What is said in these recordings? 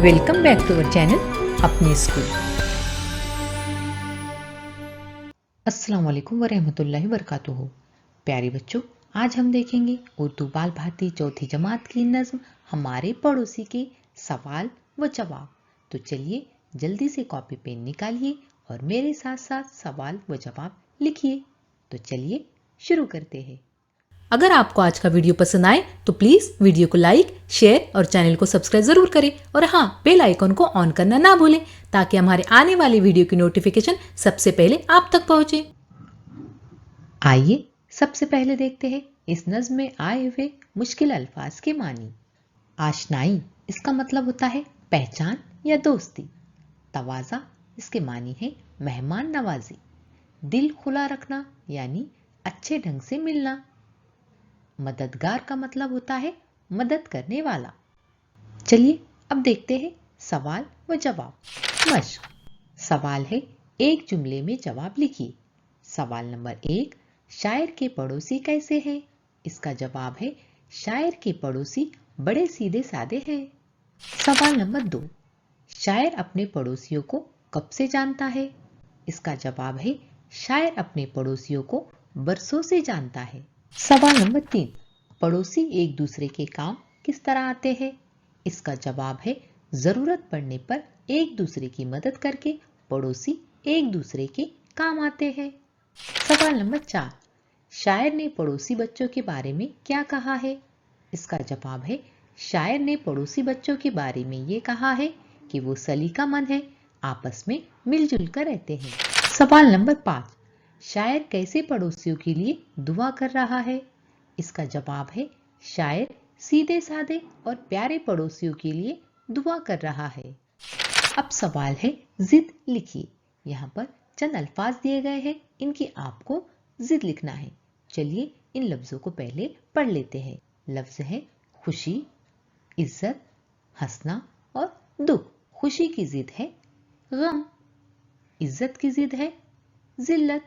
Welcome back to our channel अपने school. अस्सलाम वालेकुम वरहमतुल्लाहि वबरकातुहू। प्यारे बच्चों, आज हम देखेंगे उर्दू बाल भारती चौथी जमात की नज्म हमारे पड़ोसी के सवाल व जवाब। तो चलिए जल्दी से कॉपी पेन निकालिए और मेरे साथ साथ सवाल व जवाब लिखिए। तो चलिए शुरू करते हैं। अगर आपको आज का वीडियो पसंद आए तो प्लीज वीडियो को लाइक, शेयर और चैनल को सब्सक्राइब जरूर करें और हाँ, बेल आइकन को ऑन करना ना भूलें ताकि हमारे आने वाली वीडियो की नोटिफिकेशन सबसे पहले आप तक पहुंचे। आइए सबसे पहले देखते हैं इस नज्म में आए हुए मुश्किल अल्फाज के मानी। आशनाई इसका मतलब होता है पहचान या दोस्ती। तवाज़ा इसके मानी है मेहमान नवाजी। दिल खुला रखना यानी अच्छे ढंग से मिलना। मददगार का मतलब होता है मदद करने वाला। चलिए अब देखते हैं सवाल व जवाब। मश्क। सवाल है, एक जुमले में जवाब लिखिए। सवाल नंबर 1, शायर के पड़ोसी कैसे हैं? इसका जवाब है शायर के पड़ोसी बड़े सीधे साधे हैं। सवाल नंबर 2, शायर अपने पड़ोसियों को कब से जानता है? इसका जवाब है शायर अपने पड़ोसियों को बरसों से जानता है। सवाल नंबर 3, पड़ोसी एक दूसरे के काम किस तरह आते हैं? इसका जवाब है जरूरत पड़ने पर एक दूसरे की मदद करके पड़ोसी एक दूसरे के काम आते हैं। सवाल नंबर 4, शायर ने पड़ोसी बच्चों के बारे में क्या कहा है? इसका जवाब है शायर ने पड़ोसी बच्चों के बारे में ये कहा है कि वो सलीकामंद है, आपस में मिलजुल कर रहते हैं। सवाल नंबर 5, शायर कैसे पड़ोसियों के लिए दुआ कर रहा है? इसका जवाब है शायर सीधे साधे और प्यारे पड़ोसियों के लिए दुआ कर रहा है। अब सवाल है जिद लिखिए। यहाँ पर चंद अल्फाज दिए गए हैं, इनकी आपको जिद लिखना है। चलिए इन लफ्जों को पहले पढ़ लेते हैं। लफ्ज है खुशी, इज्जत, हंसना और दुख। खुशी की जिद है गम, इज्जत की जिद है जिल्लत,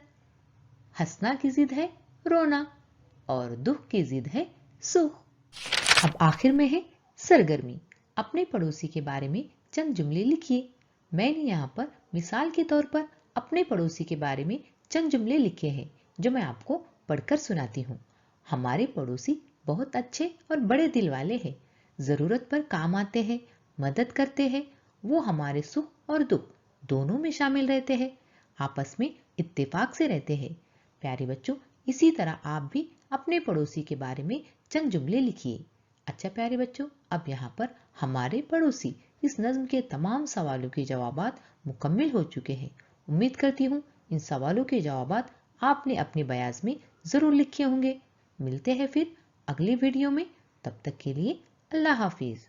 हंसना की जिद है रोना और दुख की जिद है सुख। अब आखिर में है सरगर्मी। अपने पड़ोसी के बारे में चंद जुमले लिखिए। मैंने यहाँ पर मिसाल के तौर पर अपने पड़ोसी के बारे में चंद जुमले लिखे हैं जो मैं आपको पढ़कर सुनाती हूँ। हमारे पड़ोसी बहुत अच्छे और बड़े दिल वाले हैं, जरूरत पर काम आते हैं, मदद करते हैं। वो हमारे सुख और दुख दोनों में शामिल रहते हैं, आपस में इत्तेफाक से रहते हैं। प्यारे बच्चों, इसी तरह आप भी अपने पड़ोसी के बारे में चंद जुमले लिखिए। अच्छा प्यारे बच्चों, अब यहाँ पर हमारे पड़ोसी इस नज्म के तमाम सवालों के जवाबात मुकम्मल हो चुके हैं। उम्मीद करती हूँ इन सवालों के जवाबात आपने अपने बयाज में जरूर लिखे होंगे। मिलते हैं फिर अगली वीडियो में, तब तक के लिए अल्लाह हाफिज।